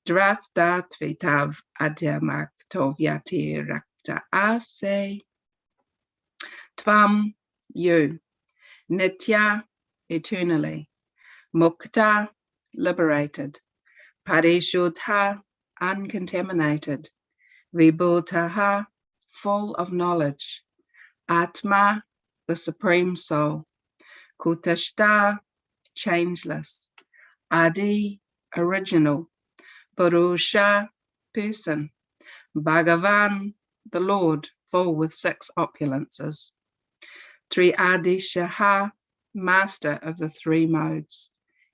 Drasta tvitav adyamak tovyati rakta ase. Tvam, you. Nitya, eternally. Mukta, liberated. Parishudha, uncontaminated. Vibhutaha, full of knowledge. Atma, the supreme soul. Kutashta, changeless. Adi, original. Purusha, person. Bhagavan, the Lord, full with 6 opulences. Triadishaha, master of the 3 modes.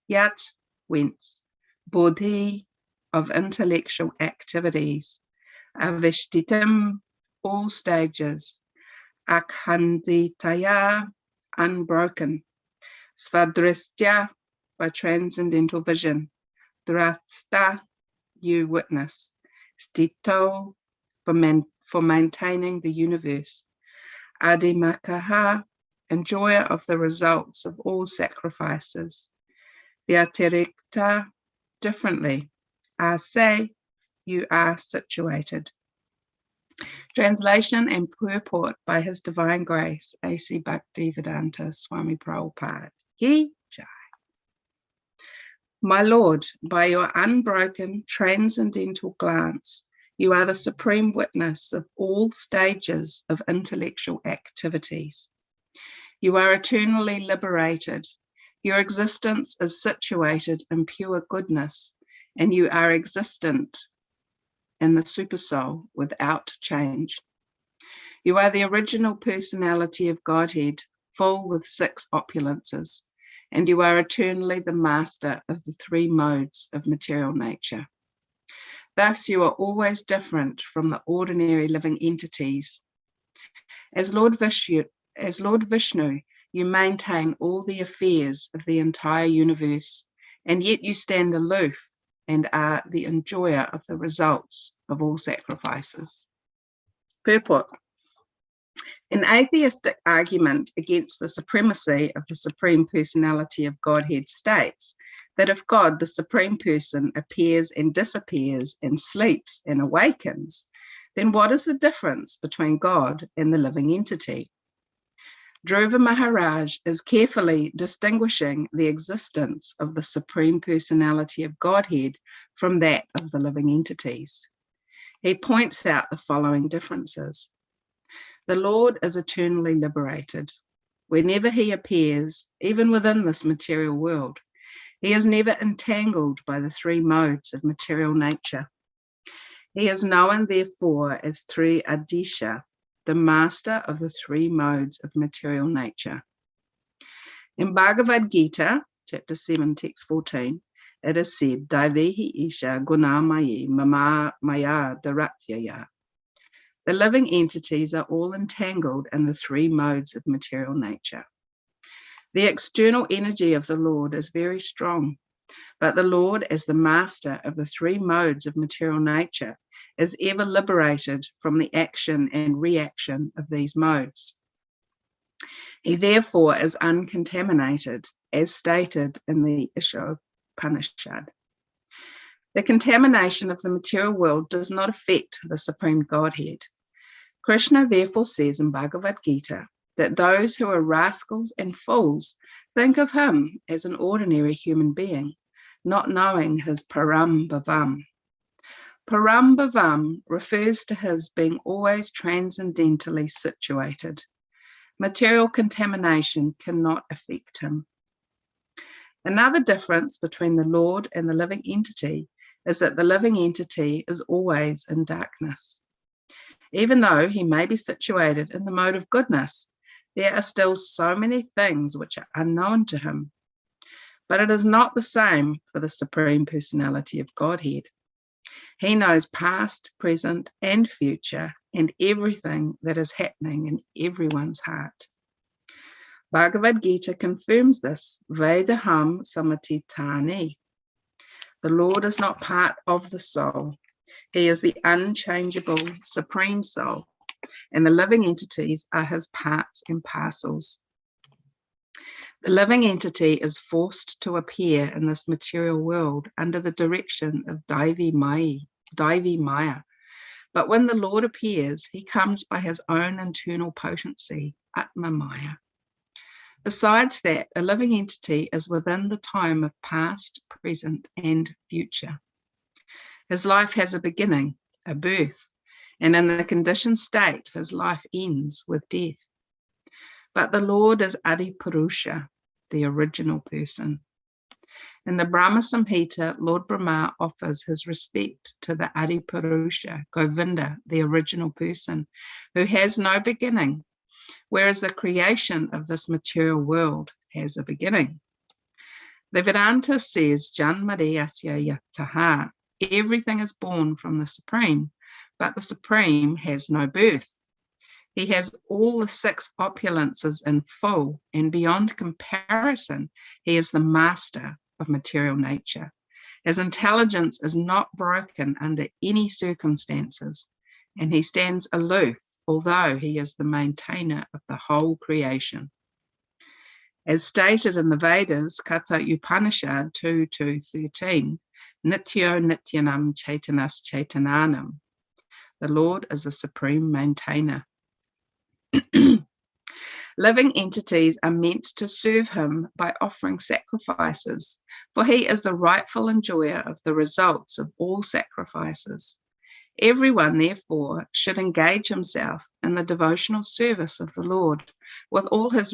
Yat, whence. Bodhi, of intellectual activities. Avishtitam, all stages. Akhanditaya, unbroken. Svadristya, by transcendental vision. Drasta, you witness. Stito, for maintaining the universe. Adimakaha, enjoyer of the results of all sacrifices. Vyatirikta, differently. Ase, you are situated. Translation and purport by His Divine Grace, A.C. Bhaktivedanta Swami Prabhupada. Ki Jai. My Lord, by your unbroken transcendental glance, you are the supreme witness of all stages of intellectual activities. You are eternally liberated. Your existence is situated in pure goodness, and you are existent in the Supersoul without change. You are the original personality of Godhead, full with 6 opulences, and you are eternally the master of the 3 modes of material nature. Thus, you are always different from the ordinary living entities. As Lord Vishnu, you maintain all the affairs of the entire universe, and yet you stand aloof and are the enjoyer of the results of all sacrifices. Purport. An atheistic argument against the supremacy of the Supreme Personality of Godhead states that if God, the Supreme Person, appears and disappears and sleeps and awakens, then what is the difference between God and the living entity? Dhruva Maharaj is carefully distinguishing the existence of the Supreme Personality of Godhead from that of the living entities. He points out the following differences. The Lord is eternally liberated. Whenever he appears, even within this material world, he is never entangled by the 3 modes of material nature. He is known, therefore, as Triadisha, the master of the 3 modes of material nature. In Bhagavad Gita, chapter 7, text 14, it is said, Devi Isha Gunamayi Mama Maya Daratyaya. The living entities are all entangled in the 3 modes of material nature. The external energy of the Lord is very strong, but the Lord, as the master of the 3 modes of material nature, is ever liberated from the action and reaction of these modes. He therefore is uncontaminated, as stated in the Ishopanishad. The contamination of the material world does not affect the Supreme Godhead. Krishna therefore says in Bhagavad Gita that those who are rascals and fools think of him as an ordinary human being, not knowing his Param Bhavam. Param Bhavam refers to his being always transcendentally situated. Material contamination cannot affect him. Another difference between the Lord and the living entity is that the living entity is always in darkness. Even though he may be situated in the mode of goodness, there are still so many things which are unknown to him. But it is not the same for the Supreme Personality of Godhead. He knows past, present, and future, and everything that is happening in everyone's heart. Bhagavad Gita confirms this, Vedaham Samatitani. The Lord is not part of the soul. He is the unchangeable Supreme Soul, and the living entities are his parts and parcels. The living entity is forced to appear in this material world under the direction of Devi Maya. But when the Lord appears, he comes by his own internal potency, Atma Maya. Besides that, a living entity is within the time of past, present, and future. His life has a beginning, a birth, and in the conditioned state, his life ends with death. But the Lord is Adipurusha, the original person. In the Brahma Samhita, Lord Brahma offers his respect to the Adipurusha, Govinda, the original person, who has no beginning, whereas the creation of this material world has a beginning. The Vedanta says, Janmadeyasya yataha, everything is born from the Supreme, but the Supreme has no birth. He has all the six opulences in full, and beyond comparison, he is the master of material nature. His intelligence is not broken under any circumstances, and he stands aloof, although he is the maintainer of the whole creation. As stated in the Vedas, Katha Upanishad 2:13, Nityo Nityanam Chaitanas Chaitananam. The Lord is the supreme maintainer. Living entities are meant to serve him by offering sacrifices, for he is the rightful enjoyer of the results of all sacrifices. Everyone, therefore, should engage himself in the devotional service of the Lord with all his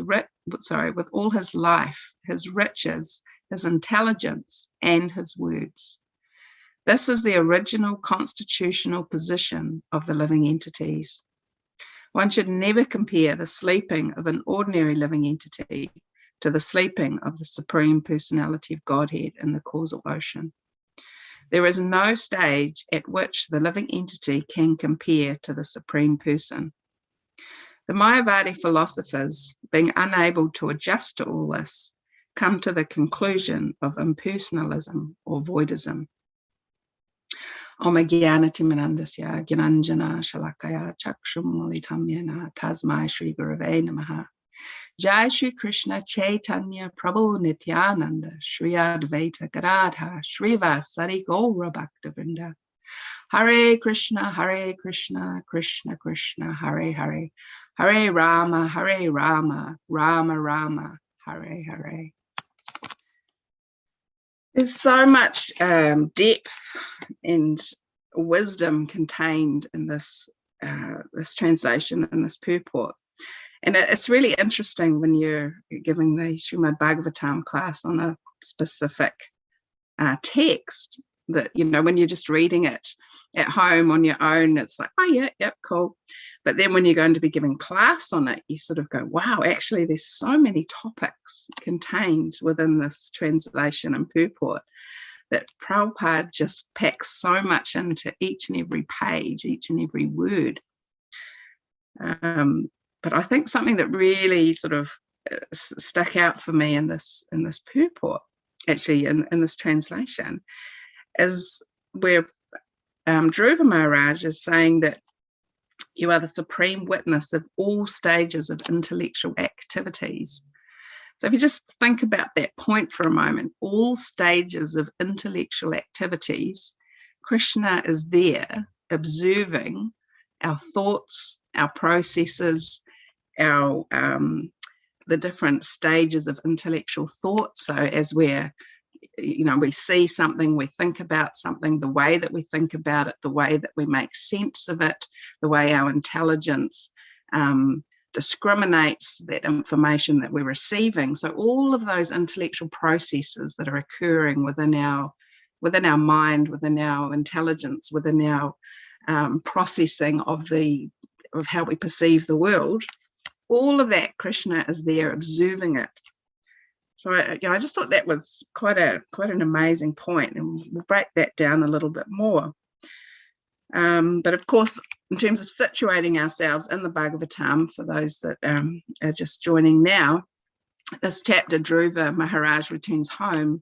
life, his riches, his intelligence, and his words. This is the original constitutional position of the living entities. One should never compare the sleeping of an ordinary living entity to the sleeping of the Supreme Personality of Godhead in the causal ocean. There is no stage at which the living entity can compare to the Supreme Person. The Mayavadi philosophers, being unable to adjust to all this, come to the conclusion of impersonalism or voidism. Om Jnana-timirandasya Gyananjana Shalakaya Chakshumalitamyana Tasmai Shri Gurave Namaha. Jai Shri Krishna Chaitanya Prabhu Nityananda Shri Advaita Gadadha Srivasadi Gaura Bhaktivinoda. Hare Krishna, Krishna Krishna, Hare Hare, Hare Rama, Rama Rama, Hare Hare. There's so much depth and wisdom contained in this translation and this purport. And it's really interesting when you're giving the Srimad Bhagavatam class on a specific text that, when you're just reading it at home on your own, it's like, oh yeah, cool. But then when you're going to be giving class on it, you sort of go, wow, actually there's so many topics contained within this translation and purport that Prabhupada just packs so much into each and every page, each and every word. But I think something that really sort of stuck out for me in this purport, actually in this translation, is where Dhruva Maharaj is saying that you are the supreme witness of all stages of intellectual activities. So if you just think about that point for a moment, all stages of intellectual activities, Krishna is there observing our thoughts, our processes, our the different stages of intellectual thought. So as we see something, we think about something, the way that we think about it, the way that we make sense of it, the way our intelligence discriminates that information that we're receiving. So all of those intellectual processes that are occurring within our mind, within our intelligence, within our processing of how we perceive the world, all of that, Krishna is there observing it. So I just thought that was quite an amazing point, and we'll break that down a little bit more. But of course, in terms of situating ourselves in the Bhagavatam, for those that are just joining now, this chapter, Dhruva Maharaj returns home.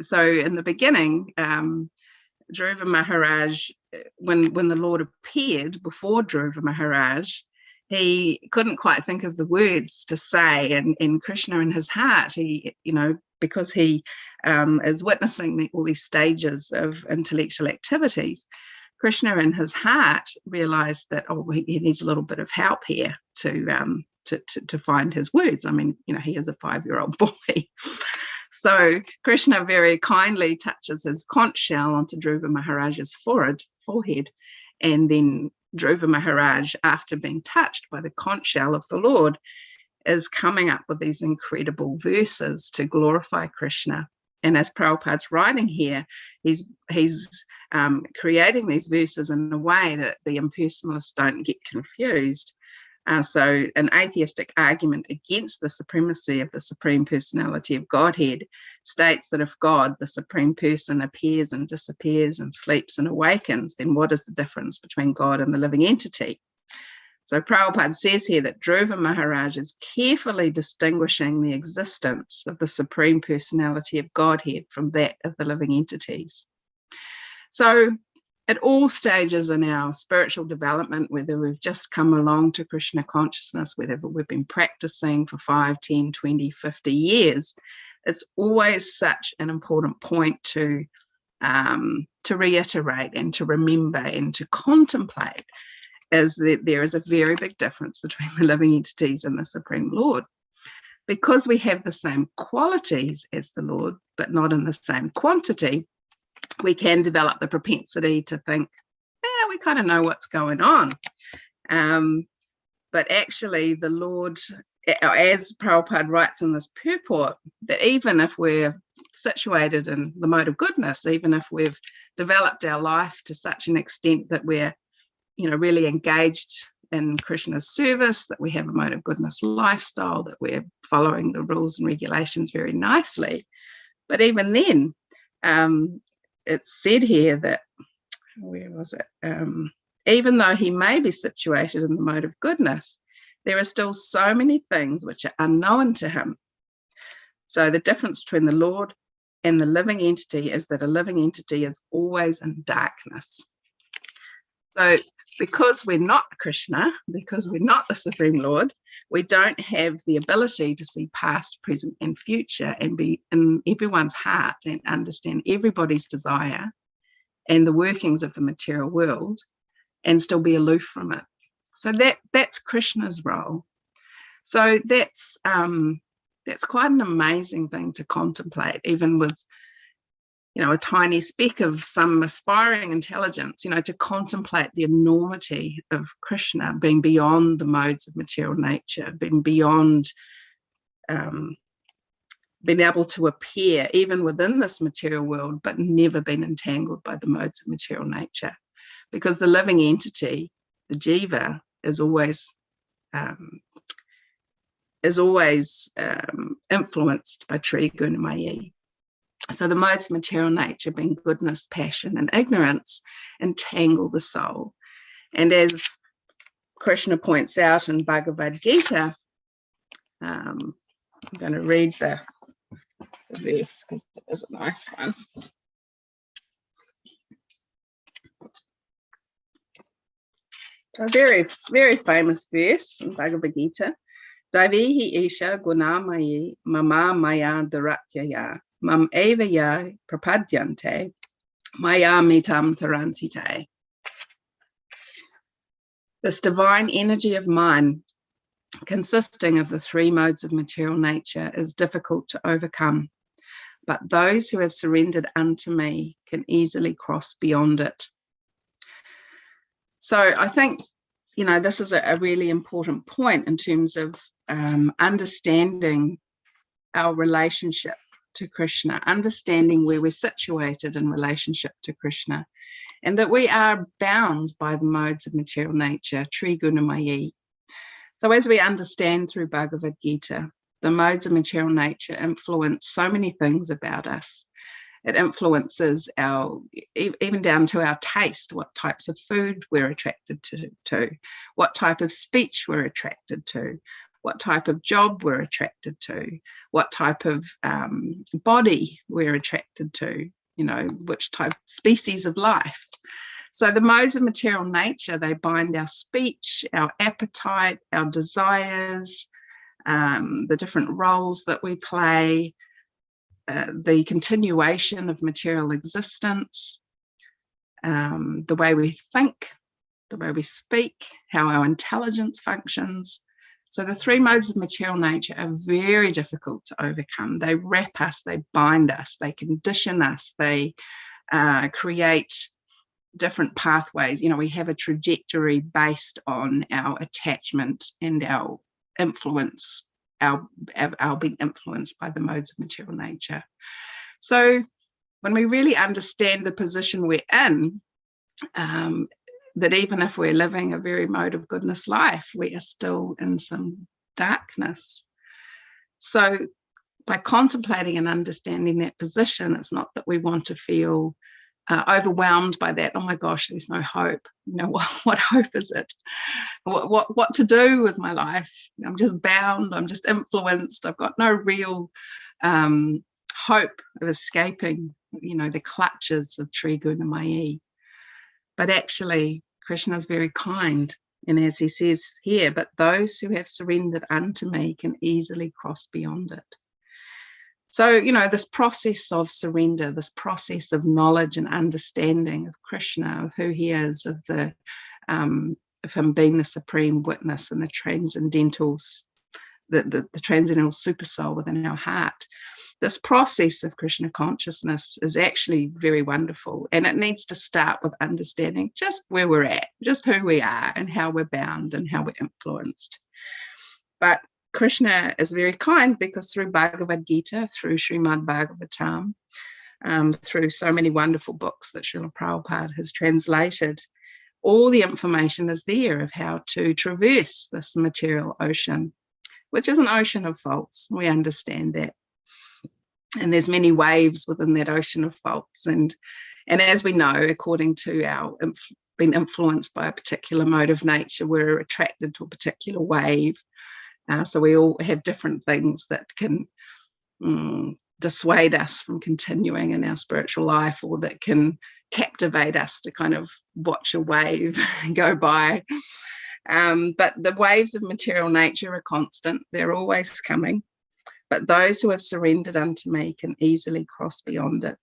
So in the beginning, Dhruva Maharaj, when the Lord appeared before Dhruva Maharaj, he couldn't quite think of the words to say, and Krishna in his heart, he, because he is witnessing all these stages of intellectual activities, Krishna in his heart realized that, he needs a little bit of help here to find his words. I mean, he is a 5-year-old boy. So Krishna very kindly touches his conch shell onto Dhruva Maharaj's forehead, and then Dhruva Maharaj, after being touched by the conch shell of the Lord, is coming up with these incredible verses to glorify Krishna. And as Prabhupada's writing here, he's creating these verses in a way that the impersonalists don't get confused. So an atheistic argument against the supremacy of the Supreme Personality of Godhead states that if God, the Supreme Person, appears and disappears and sleeps and awakens, then what is the difference between God and the living entity? So Prabhupada says here that Dhruva Maharaj is carefully distinguishing the existence of the Supreme Personality of Godhead from that of the living entities. So at all stages in our spiritual development, whether we've just come along to Krishna consciousness, whether we've been practicing for 5, 10, 20, 50 years, it's always such an important point to reiterate and to remember and to contemplate, is that there is a very big difference between the living entities and the Supreme Lord. Because we have the same qualities as the Lord, but not in the same quantity, we can develop the propensity to think, we kind of know what's going on. But actually the Lord, as Prabhupada writes in this purport, that even if we're situated in the mode of goodness, even if we've developed our life to such an extent that we're, really engaged in Krishna's service, that we have a mode of goodness lifestyle, that we're following the rules and regulations very nicely. But even then, it's said here that, where was it? Even though he may be situated in the mode of goodness, there are still so many things which are unknown to him. So the difference between the Lord and the living entity is that a living entity is always in darkness. So because we're not Krishna, because we're not the Supreme Lord, we don't have the ability to see past, present, and future and be in everyone's heart and understand everybody's desire and the workings of the material world and still be aloof from it. So that's Krishna's role. So that's quite an amazing thing to contemplate, even with a tiny speck of some aspiring intelligence, to contemplate the enormity of Krishna being beyond the modes of material nature, being beyond being able to appear even within this material world, but never been entangled by the modes of material nature. Because the living entity, the jiva, is always influenced by Triguna Maya. So the modes of material nature, being goodness, passion, and ignorance, entangle the soul. And as Krishna points out in Bhagavad Gita, I'm going to read the verse because it is a nice one. A very, very famous verse in Bhagavad Gita. Devi isha gunamayi mama maya daratyaya mam evaya prapadyante maya mitam tarantite. This divine energy of mine, consisting of the 3 modes of material nature, is difficult to overcome, but those who have surrendered unto me can easily cross beyond it. So I think, this is a really important point in terms of understanding our relationship to Krishna, understanding where we're situated in relationship to Krishna, and that we are bound by the modes of material nature, Triguna Maya. So as we understand through Bhagavad Gita, the modes of material nature influence so many things about us. It influences even down to our taste, what types of food we're attracted to, what type of speech we're attracted to, what type of job we're attracted to, what type of body we're attracted to, which type species of life. So the modes of material nature, they bind our speech, our appetite, our desires, the different roles that we play, the continuation of material existence, the way we think, the way we speak, how our intelligence functions. So the three modes of material nature are very difficult to overcome. They wrap us, they bind us, they condition us, they create different pathways. You know, we have a trajectory based on our attachment and our influence, our being influenced by the modes of material nature. So when we really understand the position we're in, that even if we're living a very mode of goodness life, we are still in some darkness. So by contemplating and understanding that position, it's not that we want to feel overwhelmed by that. Oh my gosh, there's no hope. You know, what hope is it? What to do with my life? I'm just bound. I'm just influenced. I've got no real hope of escaping, you know, the clutches of Trigunamai. But actually, Krishna is very kind. And as he says here, but those who have surrendered unto me can easily cross beyond it. So, you know, this process of surrender, this process of knowledge and understanding of Krishna, of who he is, of him being the supreme witness and the transcendental super soul within our heart. This process of Krishna consciousness is actually very wonderful, and it needs to start with understanding just where we're at, just who we are and how we're bound and how we're influenced. But Krishna is very kind, because through Bhagavad Gita, through Srimad Bhagavatam, through so many wonderful books that Srila Prabhupada has translated, all the information is there of how to traverse this material ocean, which is an ocean of faults. We understand that. And there's many waves within that ocean of faults. And as we know, according to our being influenced by a particular mode of nature, we're attracted to a particular wave. So we all have different things that can dissuade us from continuing in our spiritual life, or that can captivate us to kind of watch a wave go by. But the waves of material nature are constant. They're always coming. But those who have surrendered unto me can easily cross beyond it.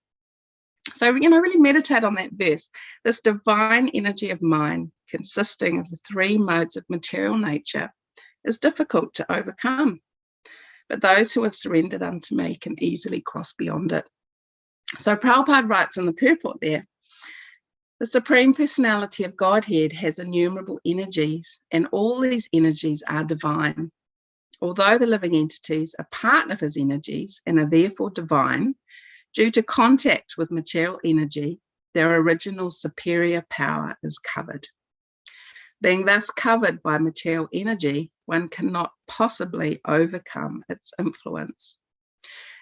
So, you know, really meditate on that verse. This divine energy of mind, consisting of the three modes of material nature, is difficult to overcome. But those who have surrendered unto me can easily cross beyond it. So Prabhupada writes in the purport there, the Supreme Personality of Godhead has innumerable energies, and all these energies are divine. Although the living entities are part of his energies and are therefore divine, due to contact with material energy, their original superior power is covered. Being thus covered by material energy, one cannot possibly overcome its influence.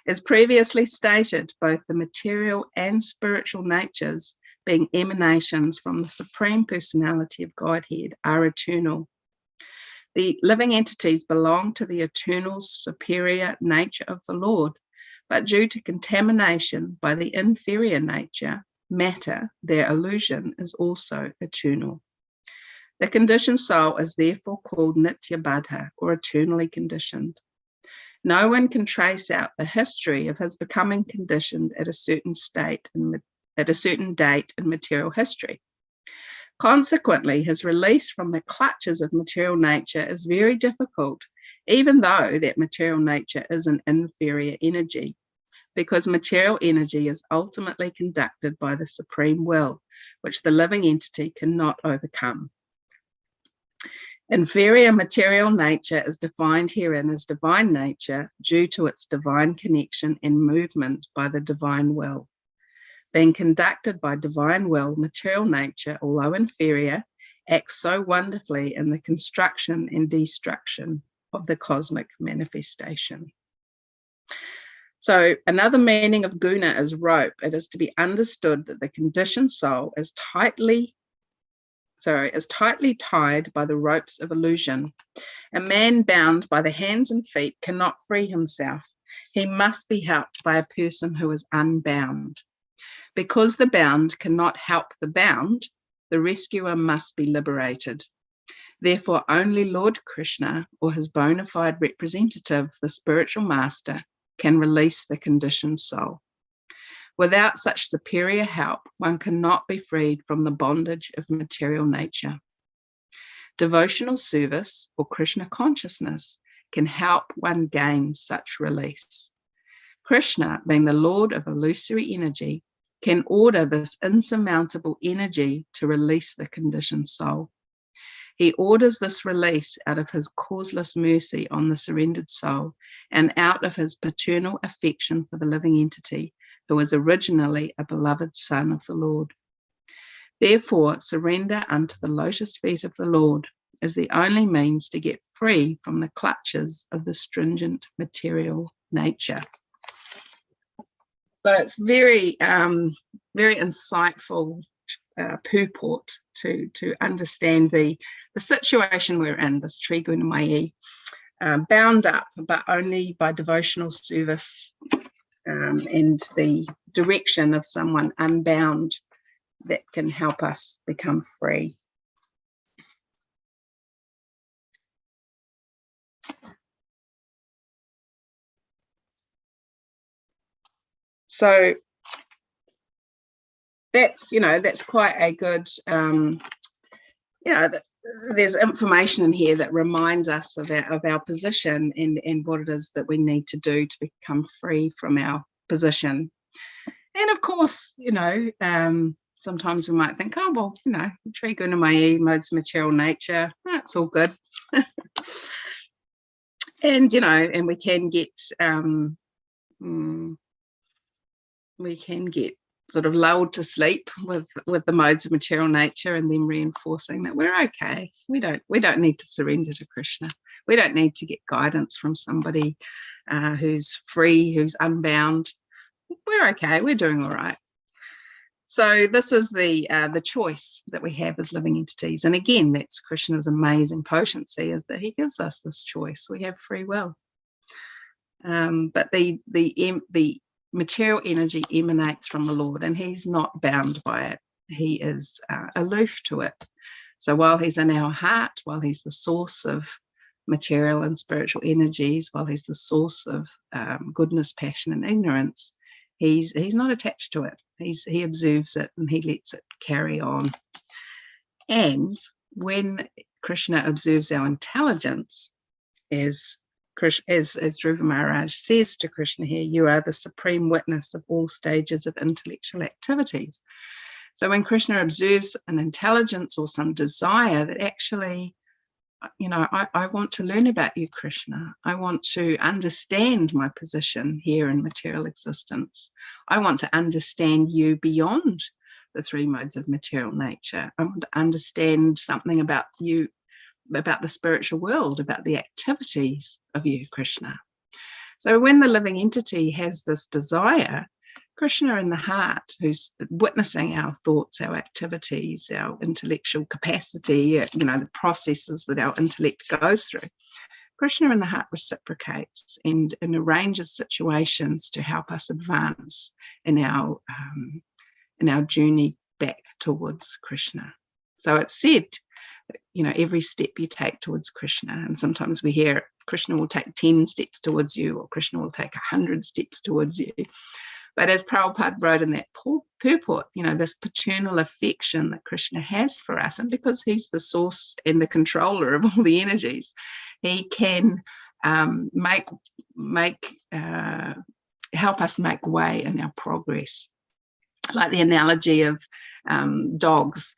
As previously stated, both the material and spiritual natures, being emanations from the Supreme Personality of Godhead, are eternal. The living entities belong to the eternal superior nature of the Lord, but due to contamination by the inferior nature, matter, their illusion is also eternal. The conditioned soul is therefore called Nitya Baddha, or eternally conditioned. No one can trace out the history of his becoming conditioned at a certain date in material history. Consequently, his release from the clutches of material nature is very difficult, even though that material nature is an inferior energy, because material energy is ultimately conducted by the supreme will, which the living entity cannot overcome. Inferior material nature is defined herein as divine nature due to its divine connection and movement by the divine will. Being conducted by divine will, material nature, although inferior, acts so wonderfully in the construction and destruction of the cosmic manifestation. So another meaning of guna is rope. It is to be understood that the conditioned soul is tightly tied by the ropes of illusion. A man bound by the hands and feet cannot free himself. He must be helped by a person who is unbound. Because the bound cannot help the bound, the rescuer must be liberated. Therefore, only Lord Krishna or his bona fide representative, the spiritual master, can release the conditioned soul. Without such superior help, one cannot be freed from the bondage of material nature. Devotional service or Krishna consciousness can help one gain such release. Krishna, being the Lord of illusory energy, can order this insurmountable energy to release the conditioned soul. He orders this release out of his causeless mercy on the surrendered soul and out of his paternal affection for the living entity, who was originally a beloved son of the Lord. Therefore, surrender unto the lotus feet of the Lord is the only means to get free from the clutches of the stringent material nature. So it's very, very insightful purport to understand the situation we're in, this Trigunamai, bound up, but only by devotional service and the direction of someone unbound that can help us become free. So that's quite a good, there's information in here that reminds us of our position and what it is that we need to do to become free from our position. And of course, sometimes we might think, oh, well, Trigunamai, modes of material nature, that's all good. And, and we can get sort of lulled to sleep with the modes of material nature, and then reinforcing that we're okay. We don't need to surrender to Krishna. We don't need to get guidance from somebody who's free, who's unbound. We're okay. We're doing all right. So this is the choice that we have as living entities. And again, that's Krishna's amazing potency, is that he gives us this choice. We have free will. But the material energy emanates from the Lord, and he's not bound by it. He is aloof to it. So while he's in our heart, while he's the source of material and spiritual energies, while he's the source of goodness, passion, and ignorance, he's not attached to it. He observes it and he lets it carry on. And when Krishna observes our intelligence, as Dhruva Maharaj says to Krishna here, you are the supreme witness of all stages of intellectual activities. So when Krishna observes an intelligence or some desire that actually, I want to learn about you, Krishna. I want to understand my position here in material existence. I want to understand you beyond the three modes of material nature. I want to understand something about you, about the spiritual world, about the activities of you, Krishna. So when the living entity has this desire, Krishna in the heart, who's witnessing our thoughts, our activities, our intellectual capacity, the processes that our intellect goes through, Krishna in the heart reciprocates and arranges situations to help us advance in our journey back towards Krishna. So it's said, every step you take towards Krishna, and sometimes we hear Krishna will take 10 steps towards you, or Krishna will take 100 steps towards you. But as Prabhupada wrote in that purport, this paternal affection that Krishna has for us, and because he's the source and the controller of all the energies, he can help us make way in our progress. Like the analogy of dogs.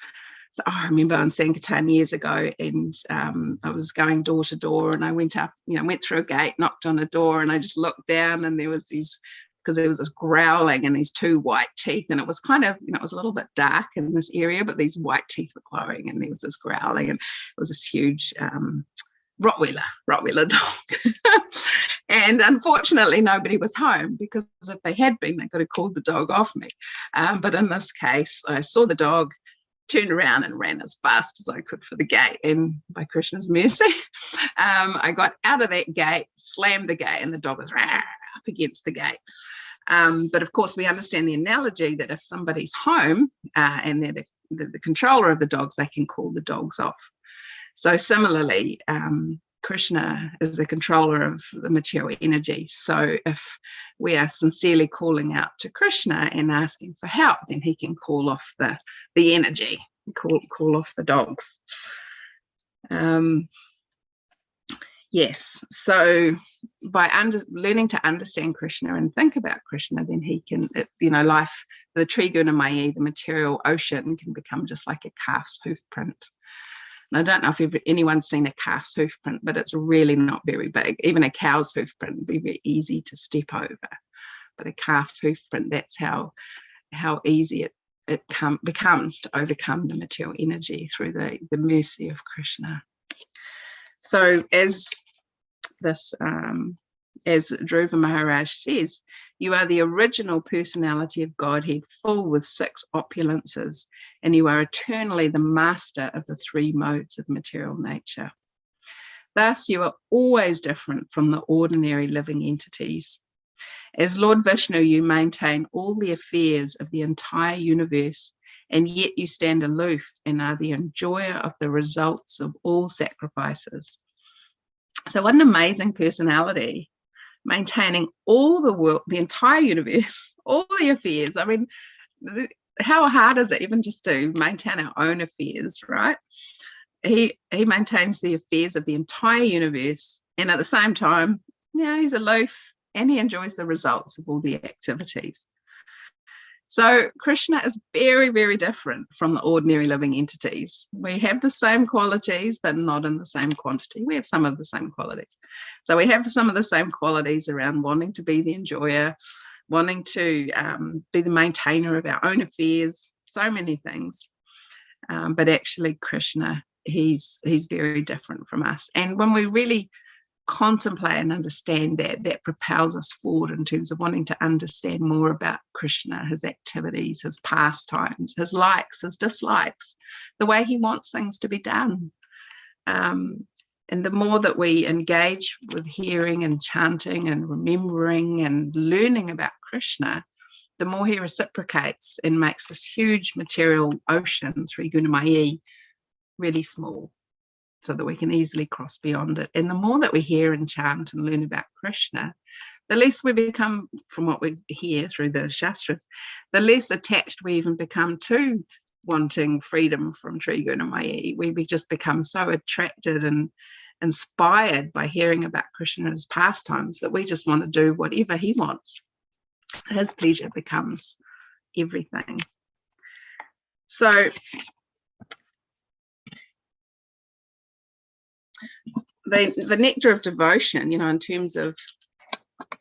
So I remember on Sankirtan years ago, and I was going door to door, and I went up, went through a gate, knocked on a door, and I just looked down, and there was this growling and these two white teeth, and it was kind of, it was a little bit dark in this area, but these white teeth were glowing, and there was this growling, and it was this huge Rottweiler dog. And unfortunately, nobody was home, because if they had been, they could have called the dog off me. But in this case, I saw the dog, turned around and ran as fast as I could for the gate, and by Krishna's mercy, I got out of that gate, slammed the gate, and the dog was up against the gate. But of course, we understand the analogy that if somebody's home and they're the controller of the dogs, they can call the dogs off. So similarly, Krishna is the controller of the material energy. So if we are sincerely calling out to Krishna and asking for help, then he can call off the energy, call off the dogs. Yes, so by learning to understand Krishna and think about Krishna, then he can, life, the Trigunamaya, the material ocean, can become just like a calf's hoof print. And I don't know if anyone's seen a calf's hoof print, but it's really not very big. Even a cow's hoof print would be very easy to step over. But a calf's hoof print, that's how easy it becomes to overcome the material energy through the mercy of Krishna. So as Dhruva Maharaj says, you are the original personality of Godhead, full with 6 opulences, and you are eternally the master of the 3 modes of material nature. Thus, you are always different from the ordinary living entities. As Lord Vishnu, you maintain all the affairs of the entire universe, and yet you stand aloof and are the enjoyer of the results of all sacrifices. So what an amazing personality, maintaining all the world, the entire universe, all the affairs. I mean, how hard is it even just to maintain our own affairs, right? He maintains the affairs of the entire universe, and at the same time, he's aloof and he enjoys the results of all the activities. So Krishna is very, very different from the ordinary living entities. We have the same qualities, but not in the same quantity. We have some of the same qualities. So we have some of the same qualities around wanting to be the enjoyer, wanting to be the maintainer of our own affairs, so many things. But actually Krishna, he's very different from us. And when we really contemplate and understand that propels us forward in terms of wanting to understand more about Krishna, his activities, his pastimes, his likes, his dislikes, the way he wants things to be done. And the more that we engage with hearing and chanting and remembering and learning about Krishna, the more he reciprocates and makes this huge material ocean, Trigunamaya, really small, so that we can easily cross beyond it. And the more that we hear and chant and learn about Krishna, the less we become, from what we hear through the Shastras, the less attached we even become to wanting freedom from Trigunamaya. We just become so attracted and inspired by hearing about Krishna's pastimes that we just want to do whatever he wants. His pleasure becomes everything. So the nectar of devotion, in terms of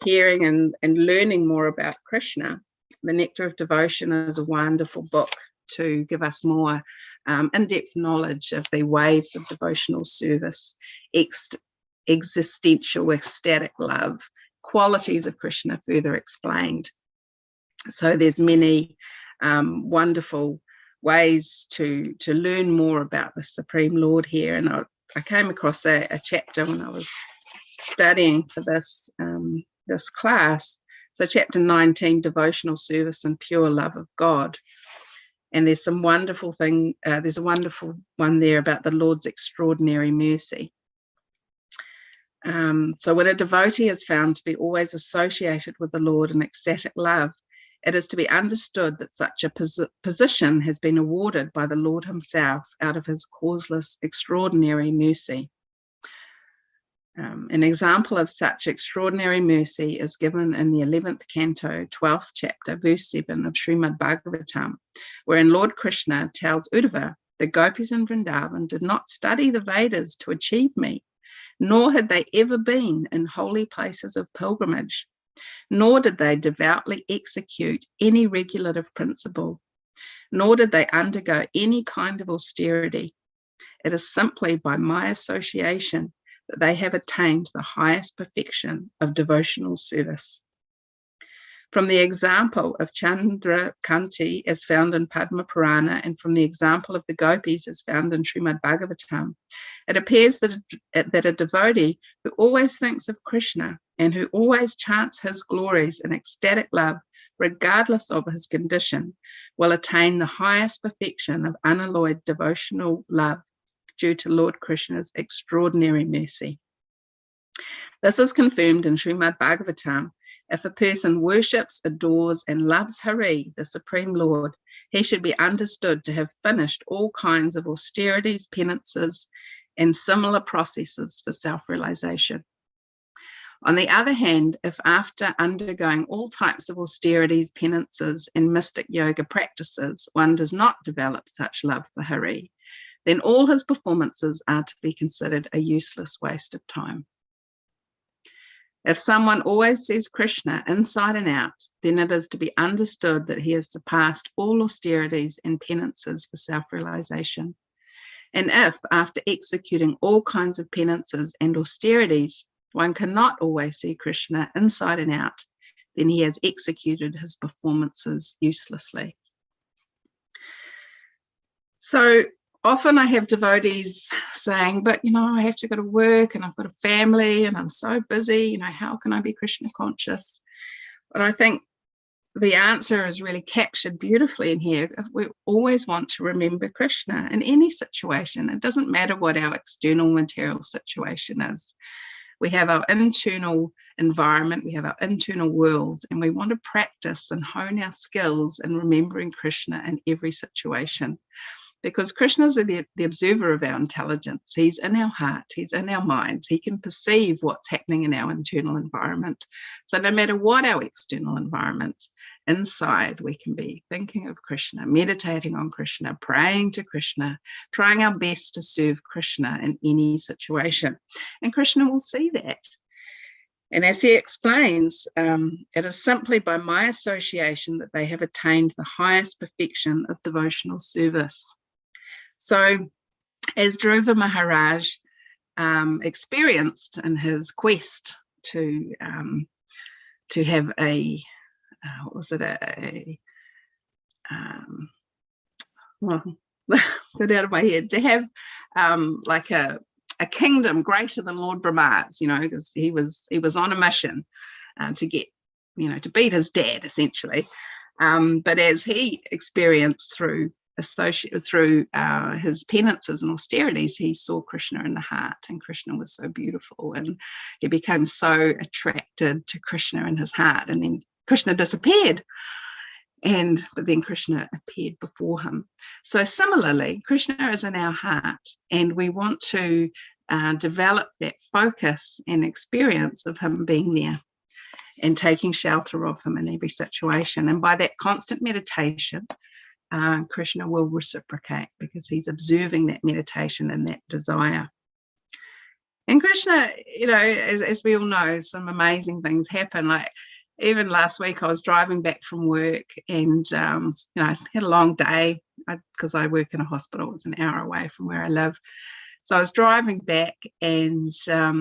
hearing and learning more about Krishna, the nectar of devotion is a wonderful book to give us more in-depth knowledge of the waves of devotional service, existential ecstatic love, qualities of Krishna further explained. So there's many wonderful ways to learn more about the Supreme Lord here. And I came across a chapter when I was studying for this class. So chapter 19, devotional service and pure love of God. And there's some wonderful there's a wonderful one there about the Lord's extraordinary mercy. So when a devotee is found to be always associated with the Lord in ecstatic love, it is to be understood that such a position has been awarded by the Lord himself out of his causeless extraordinary mercy. An example of such extraordinary mercy is given in the 11th canto, 12th chapter, verse 7 of Srimad Bhagavatam, wherein Lord Krishna tells Uddhava, the gopis in Vrindavan did not study the Vedas to achieve me, nor had they ever been in holy places of pilgrimage, nor did they devoutly execute any regulative principle, nor did they undergo any kind of austerity. It is simply by my association that they have attained the highest perfection of devotional service. From the example of Chandrakanti as found in Padma Purana and from the example of the gopis as found in Srimad Bhagavatam, it appears that a devotee who always thinks of Krishna and who always chants his glories in ecstatic love regardless of his condition, will attain the highest perfection of unalloyed devotional love due to Lord Krishna's extraordinary mercy. This is confirmed in Srimad Bhagavatam. If a person worships, adores, and loves Hari, the Supreme Lord, he should be understood to have finished all kinds of austerities, penances, and similar processes for self-realization. On the other hand, if after undergoing all types of austerities, penances, and mystic yoga practices, one does not develop such love for Hari, then all his performances are to be considered a useless waste of time. If someone always sees Krishna inside and out, then it is to be understood that he has surpassed all austerities and penances for self-realization. And if, after executing all kinds of penances and austerities, one cannot always see Krishna inside and out, then he has executed his performances uselessly. So often I have devotees saying, but, I have to go to work and I've got a family and I'm so busy, how can I be Krishna conscious? But I think the answer is really captured beautifully in here. We always want to remember Krishna in any situation. It doesn't matter what our external material situation is. We have our internal environment, we have our internal world, and we want to practice and hone our skills in remembering Krishna in every situation. Because Krishna is the observer of our intelligence. He's in our heart, he's in our minds. He can perceive what's happening in our internal environment. So no matter what our external environment, inside we can be thinking of Krishna, meditating on Krishna, praying to Krishna, trying our best to serve Krishna in any situation. And Krishna will see that. And as he explains, it is simply by my association that they have attained the highest perfection of devotional service. So as Dhruva Maharaj experienced in his quest to have a, get out of my head, to have like a kingdom greater than Lord Brahma's, because he was on a mission to get, to beat his dad essentially. But as he experienced through his penances and austerities, he saw Krishna in the heart, and Krishna was so beautiful, and he became so attracted to Krishna in his heart. And then Krishna disappeared, but then Krishna appeared before him. So similarly, Krishna is in our heart, and we want to develop that focus and experience of him being there and taking shelter of him in every situation. And by that constant meditation, Krishna will reciprocate, because he's observing that meditation and that desire. And Krishna, as we all know, some amazing things happen. Like even last week, I was driving back from work, and had a long day because I work in a hospital. It's an hour away from where I live. So I was driving back, and I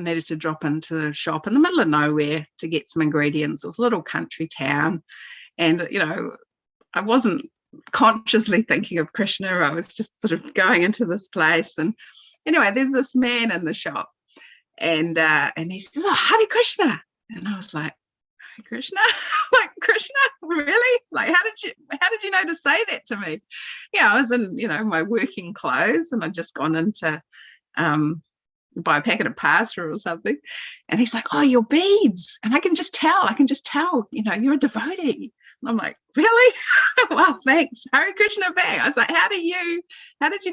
needed to drop into the shop in the middle of nowhere to get some ingredients. It was a little country town, and I wasn't consciously thinking of Krishna. I was just sort of going into this place, and anyway, there's this man in the shop, and he says, "Oh, Hare Krishna," and I was like, "Hare Krishna?" Like, Krishna, really? Like, how did you know to say that to me? Yeah, I was in my working clothes, and I'd just gone into buy a packet of pasta or something, and he's like, "Oh, your beads," and I can just tell, you're a devotee. And I'm like, "Really?" Well, thanks. Hare Krishna back. I was like, how did you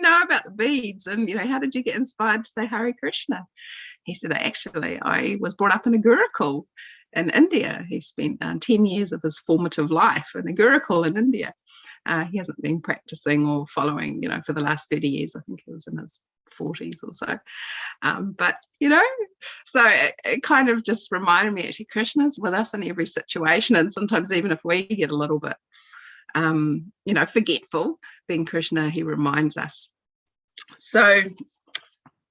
know about the beads? And, how did you get inspired to say Hare Krishna? He said, actually, I was brought up in a Gurukul in India. He spent 10 years of his formative life in a Gurukul in India. He hasn't been practicing or following, for the last 30 years. I think he was in his 40s or so. But, so it kind of just reminded me, actually, Krishna's with us in every situation. And sometimes even if we get a little bit, forgetful, then Krishna, he reminds us. So,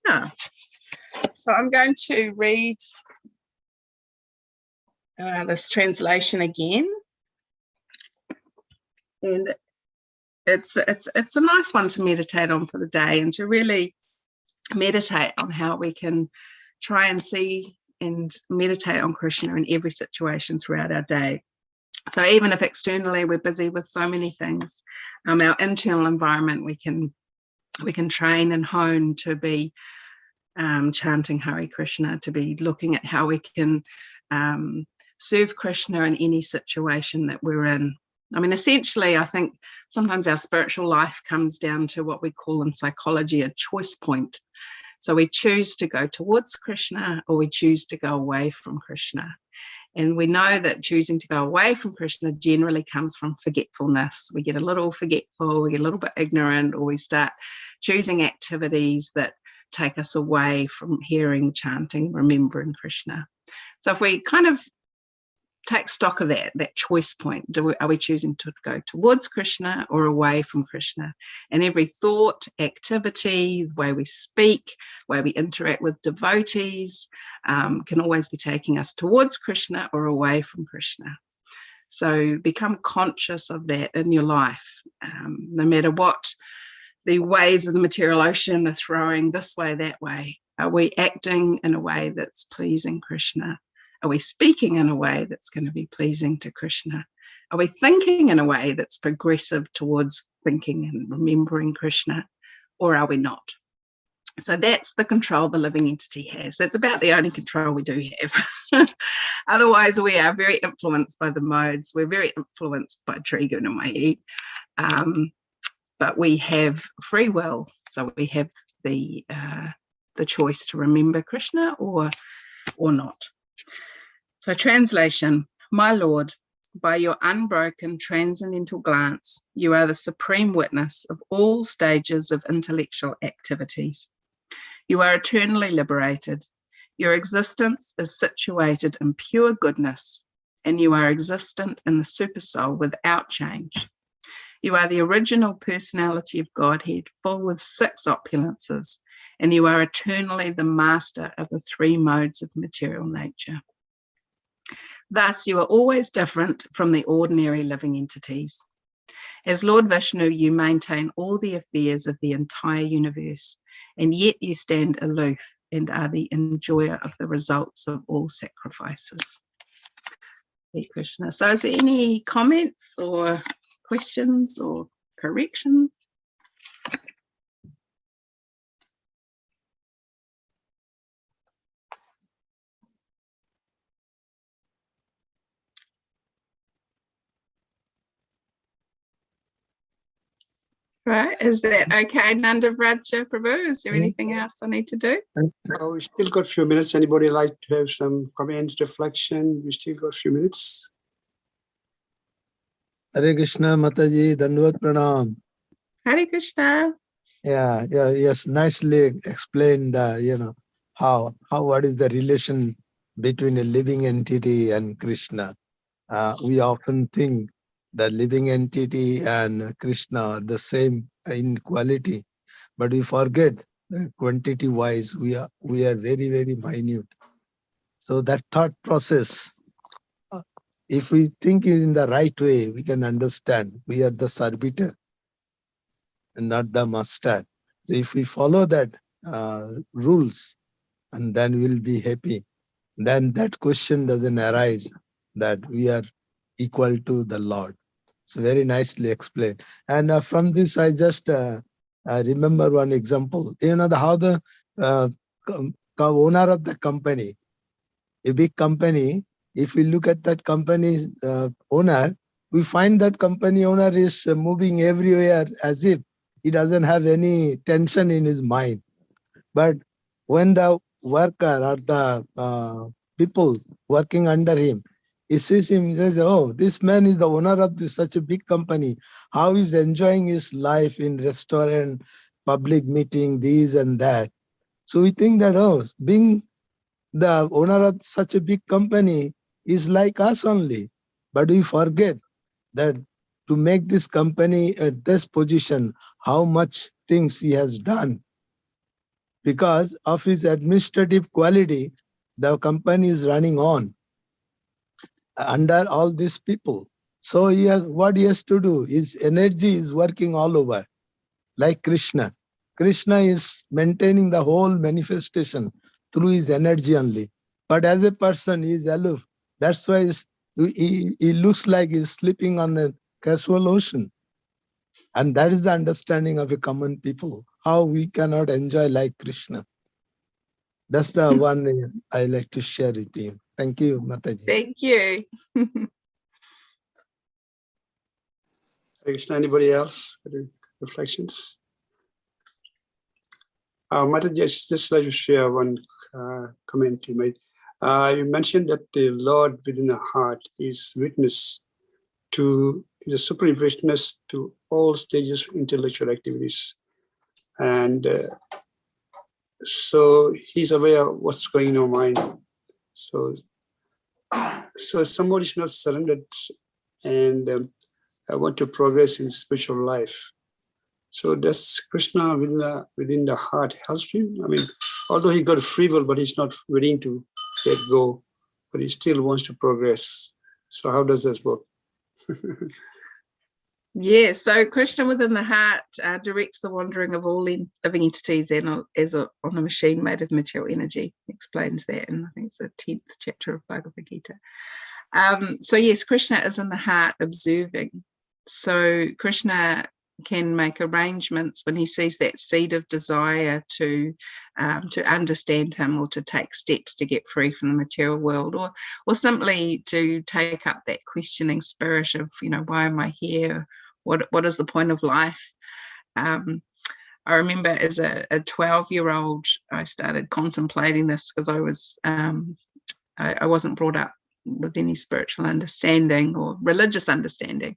yeah. So I'm going to read this translation again. And it's a nice one to meditate on for the day, and to really meditate on how we can try and see and meditate on Krishna in every situation throughout our day. So even if externally we're busy with so many things, our internal environment, we can train and hone to be chanting Hare Krishna, to be looking at how we can serve Krishna in any situation that we're in. I mean, essentially, I think sometimes our spiritual life comes down to what we call in psychology a choice point. So we choose to go towards Krishna or we choose to go away from Krishna. And we know that choosing to go away from Krishna generally comes from forgetfulness. We get a little forgetful, we get a little bit ignorant, or we start choosing activities that take us away from hearing, chanting, remembering Krishna. So if we kind of take stock of that choice point, are we choosing to go towards Krishna or away from Krishna? And every thought, activity, the way we speak, the way we interact with devotees can always be taking us towards Krishna or away from Krishna. So become conscious of that in your life, no matter what the waves of the material ocean are throwing this way, that way. Are we acting in a way that's pleasing Krishna? Are we speaking in a way that's going to be pleasing to Krishna? Are we thinking in a way that's progressive towards thinking and remembering Krishna, or are we not? So that's the control the living entity has. That's about the only control we do have. Otherwise, we are very influenced by the modes. We're very influenced by Trigun and Mai. But we have free will, so we have the choice to remember Krishna or not. So translation, my Lord, by your unbroken transcendental glance, you are the supreme witness of all stages of intellectual activities. You are eternally liberated. Your existence is situated in pure goodness, and you are existent in the supersoul without change. You are the original personality of Godhead, full with 6 opulences, and you are eternally the master of the 3 modes of material nature. Thus, you are always different from the ordinary living entities. As Lord Vishnu, you maintain all the affairs of the entire universe, and yet you stand aloof and are the enjoyer of the results of all sacrifices. Hare Krishna. So is there any comments or questions or corrections? Right, is that okay, Nanda Vraja Prabhu? Is there anything else I need to do? We still got a few minutes. Anybody like to have some comments, reflection? We still got a few minutes. Hare Krishna, Mataji, Dandavat Pranam. Hare Krishna. Yes, nicely explained, what is the relation between a living entity and Krishna. We often think that living entity and Krishna are the same in quality, but we forget that quantity-wise we are very, very minute. So that thought process, if we think in the right way, we can understand we are the servitor and not the master. So if we follow that rules, and then we'll be happy. Then that question doesn't arise that we are equal to the Lord. So very nicely explained. And from this, I just remember one example. You know how the owner of the company, a big company, if we look at that company owner, we find that company owner is moving everywhere as if he doesn't have any tension in his mind. But when the worker or the people working under him, he sees him, he says, oh, this man is the owner of such a big company. How he's enjoying his life in restaurant, public meeting, this and that. So we think that, oh, being the owner of such a big company is like us only. But we forget that to make this company at this position, how much things he has done. Because of his administrative quality, the company is running on under all these people. So what he has to do, his energy is working all over, like Krishna. Krishna is maintaining the whole manifestation through his energy only. But as a person, he is aloof. That's why He looks like he's sleeping on the casual ocean. And that is the understanding of a common people, how we cannot enjoy like Krishna. That's the one I like to share with you. Thank you, Mataji. Thank you. Krishna, anybody else? Reflections? Mataji, just like to share one comment you made. You mentioned that the Lord within the heart is witness to the supreme witness to all stages of intellectual activities, and so he's aware of what's going in your mind. So somebody is not surrendered, and I want to progress in spiritual life. So does Krishna within the heart help him? I mean, although he got free will, but he's not willing to let go, but he still wants to progress. So how does this work? Yeah, so Krishna within the heart directs the wandering of all living entities on a machine made of material energy. Explains that, and I think it's the 10th chapter of Bhagavad Gita. So yes, Krishna is in the heart observing. So Krishna can make arrangements when he sees that seed of desire to understand him, or to take steps to get free from the material world, or simply to take up that questioning spirit of, why am I here? What is the point of life? I remember as a 12-year-old, I started contemplating this because I was I wasn't brought up with any spiritual understanding or religious understanding.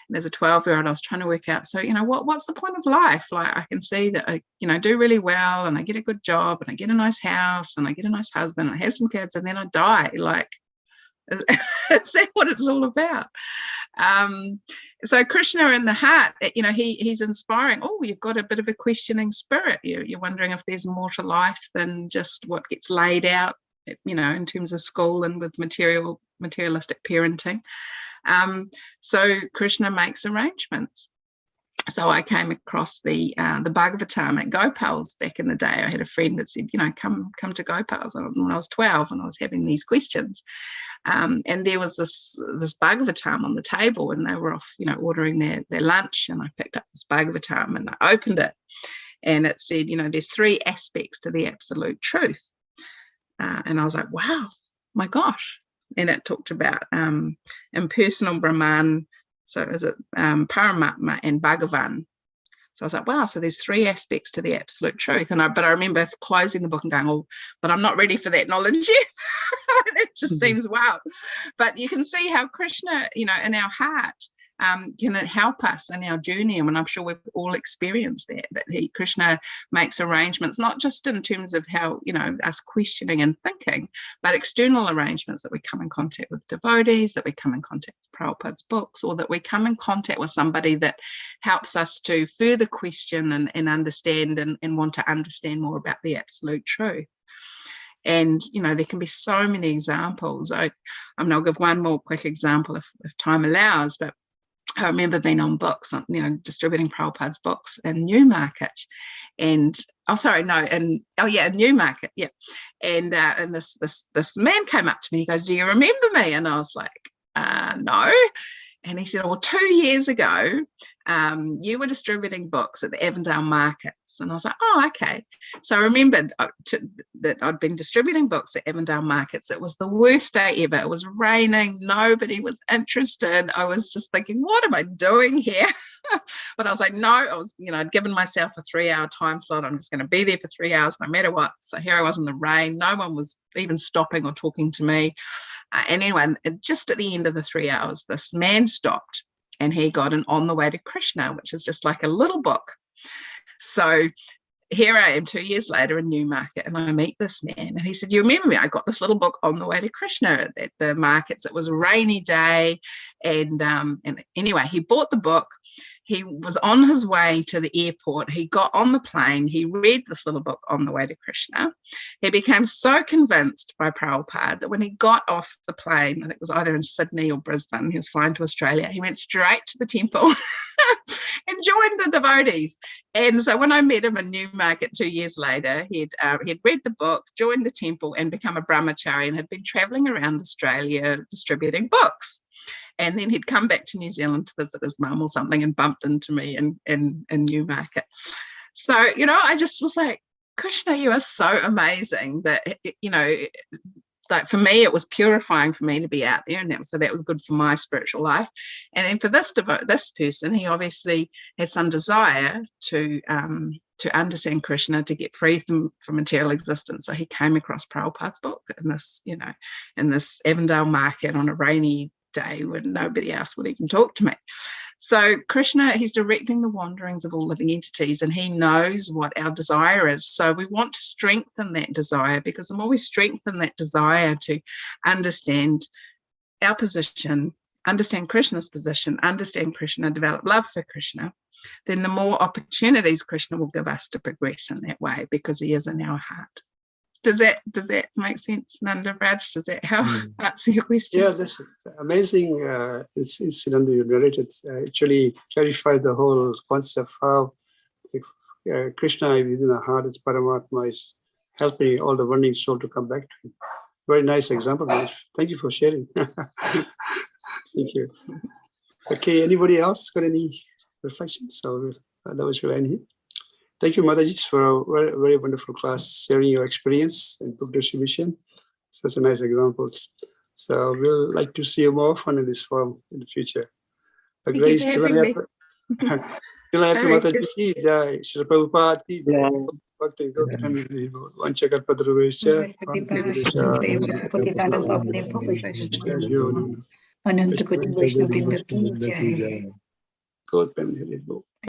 And as a 12-year-old, I was trying to work out, so, what's the point of life? Like, I can see that I, do really well, and I get a good job, and I get a nice house, and I get a nice husband, and I have some kids, and then I die. Like, is that what it's all about? So Krishna in the heart, he's inspiring. Oh, you've got a bit of a questioning spirit. You're wondering if there's more to life than just what gets laid out, in terms of school and with materialistic parenting. So Krishna makes arrangements. So I came across the Bhagavatam at Gopal's back in the day. I had a friend that said, come to Gopal's when I was 12, and I was having these questions. And there was this Bhagavatam on the table, and they were off, ordering their lunch, and I picked up this Bhagavatam and I opened it, and it said, there's 3 aspects to the absolute truth. And I was like, wow, my gosh. And it talked about impersonal Brahman, so is it Paramatma and Bhagavan. So I was like, wow, so there's 3 aspects to the absolute truth. But I remember closing the book and going, oh, but I'm not ready for that knowledge yet. It just seems wow. But you can see how Krishna, in our heart, can it help us in our journey? And I'm sure we've all experienced that Krishna makes arrangements, not just in terms of how, us questioning and thinking, but external arrangements, that we come in contact with devotees, that we come in contact with Prabhupada's books, or that we come in contact with somebody that helps us to further question and understand and want to understand more about the absolute truth. And, there can be so many examples. I'll give one more quick example if time allows, but I remember being on books, distributing Prabhupada's books in Newmarket, and Newmarket, yeah. And this man came up to me. He goes, "Do you remember me?" And I was like, "No." And he said, "Well, 2 years ago, you were distributing books at the Avondale markets." And I was like, "Oh, okay." So I remembered that I'd been distributing books at Avondale markets. It was the worst day ever. It was raining. Nobody was interested. I was just thinking, what am I doing here? But I was like, no, I'd given myself a 3-hour time slot. I'm just going to be there for 3 hours no matter what. So here I was in the rain. No one was even stopping or talking to me. And anyway, just at the end of the 3 hours, this man stopped, and he got an On the Way to Krishna, which is just like a little book. So here I am 2 years later in Newmarket, and I meet this man, and he said, "You remember me? I got this little book On the Way to Krishna at the markets. It was a rainy day." And anyway, he bought the book. he was on his way to the airport. He got on the plane. He read this little book on the way to Krishna. He became so convinced by Prabhupada that when he got off the plane, I think it was either in Sydney or Brisbane, he was flying to Australia, he went straight to the temple and joined the devotees. And so when I met him in Newmarket 2 years later, he'd read the book, joined the temple, and become a brahmachari, and had been traveling around Australia distributing books. And then he'd come back to New Zealand to visit his mum or something and bumped into me in Newmarket. So, I just was like, Krishna, you are so amazing that, like for me, it was purifying for me to be out there. And that was good for my spiritual life. And then for this person, he obviously had some desire to understand Krishna, to get free from material existence. So he came across Prabhupada's book in this Avondale market on a rainy day when nobody else would even talk to me. So Krishna, he's directing the wanderings of all living entities, and he knows what our desire is. So we want to strengthen that desire, because the more we strengthen that desire to understand our position, understand Krishna's position, understand Krishna, develop love for Krishna, then the more opportunities Krishna will give us to progress in that way, because he is in our heart. Does that make sense, Nanda Raj? Does that help answer your question? Yeah, this amazing incident you narrated actually clarified the whole concept how Krishna within the heart is Paramatma, is helping all the wandering soul to come back to him. Very nice example, Raj. Thank you for sharing. Thank you. Okay, anybody else got any reflections? So otherwise we'll end here. Thank you, Mataji, for a very, very wonderful class, sharing your experience in book distribution. Such a nice examples. So we'll like to see you more often in this forum in the future. Grace, Rasayatra Mataji ki jai, Shri Prabhupada ki jai, Bhakti Goptan Vanchakar Padravesha, Ananta Koti Vaishnava Vrinda ki jai. Goptan Haribo.